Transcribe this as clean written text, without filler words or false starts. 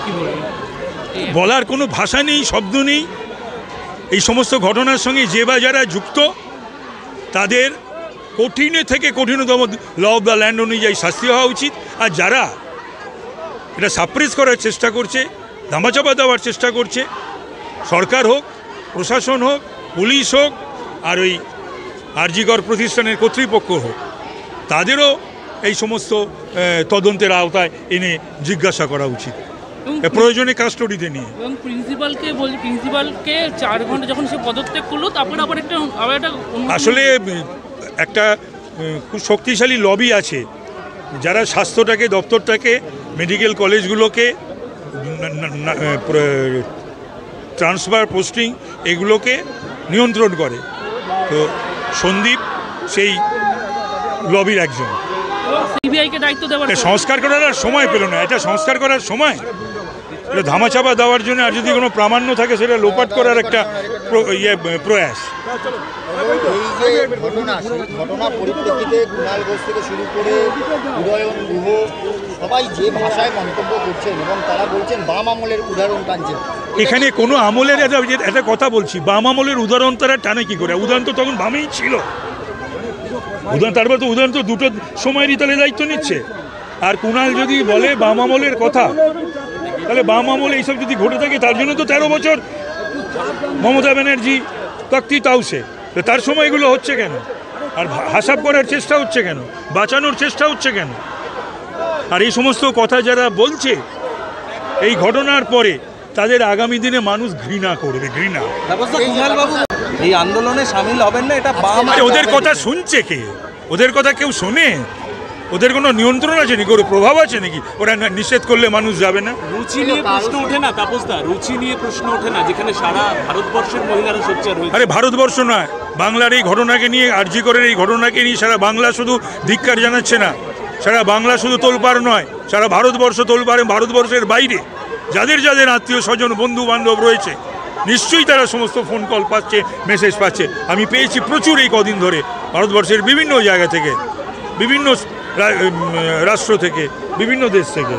কি বলবেন? বলার কোনো ভাষা নেই, শব্দ নেই। এই সমস্ত ঘটনার সঙ্গে যে বা যারা যুক্ত তাদের কঠিনে থেকে কঠিনতম ল অফ দ্য ল্যান্ড অনুযায়ী শাস্তি হওয়া উচিত। আর যারা এটা সাপ্রেস করার চেষ্টা করছে, ধামাচাপা দেওয়ার চেষ্টা করছে, সরকার হোক, প্রশাসন হোক, পুলিশ হোক, আর ওই আরজিকর প্রতিষ্ঠানের কর্তৃপক্ষ হোক, তাদেরও এই সমস্ত তদন্তের আওতায় এনে জিজ্ঞাসা করা উচিত, প্রয়োজনে কাস্টডিতে নিয়ে। এবং প্রিন্সিপালকে 4 ঘন্টা যখন সে পদত্যাগ করলো, তারপরে আবার একটা আসলে একটা খুব শক্তিশালী লবি আছে যারা স্বাস্থ্যটাকে, দপ্তরটাকে, মেডিকেল কলেজগুলোকে, ট্রান্সফার পোস্টিং এগুলোকে নিয়ন্ত্রণ করে। তো সন্দীপ সেই লবির একজন। সিবিআইকে দায়িত্ব দেওয়ার সংস্কার করার আর সময় পেল না। এটা সংস্কার করার সময়, এটা ধামাচাপা দেওয়ার জন্য আর যদি কোনো প্রামাণ্য থাকে সেটা লোপাট করার একটা প্রয়াস। এই যে ঘটনা, সেই ঘটনা পরিপ্রেক্ষিতে কুণাল ঘোষ থেকে শুরু করে উদয়ন গুহ সবাই যে ভাষায় মন্তব্য করছেন এবং তারা বলছেন বাম আমলের উদাহরণ টানছেন। এখানে কোনো আমলের একটা কথা বলছি, বাম আমলের উদাহরণ তারা টানে কি করে? উদাহরণ তো তখন বামেই ছিল। তারপর তো উদাহরণ তো দুটো সময়েরই তাহলে দায়িত্ব নিচ্ছে। আর কুণাল যদি বলে বাম আমলের কথা, তাহলে বাম আমলে এইসব যদি ঘটে থাকে, তার জন্য তো 13 বছর মমতা ব্যানার্জি তক্তি তাউসে, তার সময় এগুলো হচ্ছে কেন? আর হাসাব করার চেষ্টা হচ্ছে কেন? বাঁচানোর চেষ্টা হচ্ছে কেন? আর এই সমস্ত কথা যারা বলছে এই ঘটনার পরে, তাদের আগামী দিনে মানুষ ঘৃণা করবে, ঘৃণা। এই আন্দোলনে সামিল হবেন না, এটা ওদের কথা শুনছে কে? ওদের কথা কেউ শোনে? ওদের কোনো নিয়ন্ত্রণ আছে নাকি? ওর প্রভাব আছে নাকি? ওরা নিষেধ করলে মানুষ যাবে না? রুচি নিয়ে প্রশ্ন ওঠে না তাপসদা? রুচি নিয়ে প্রশ্ন ওঠে না যেখানে সারা ভারতবর্ষের মহিলারা সোচ্চার হয়েছে? আরে ভারতবর্ষ নয়, বাংলার এই ঘটনাকে নিয়ে, আরজিকরের এই ঘটনাকে নিয়ে সারা বাংলা শুধু ধিক্কার জানাচ্ছে না, সারা বাংলা শুধু তোলপাড় নয়, সারা ভারতবর্ষ তোলপাড়ে। ভারতবর্ষের বাইরে যাদের যাদের আত্মীয় স্বজন, বন্ধু বান্ধব রয়েছে, নিশ্চয়ই তারা সমস্ত ফোন কল পাচ্ছে, মেসেজ পাচ্ছে। আমি পেয়েছি প্রচুর এই কদিন ধরে, ভারতবর্ষের বিভিন্ন জায়গা থেকে, বিভিন্ন রাষ্ট্র থেকে, বিভিন্ন দেশ থেকে।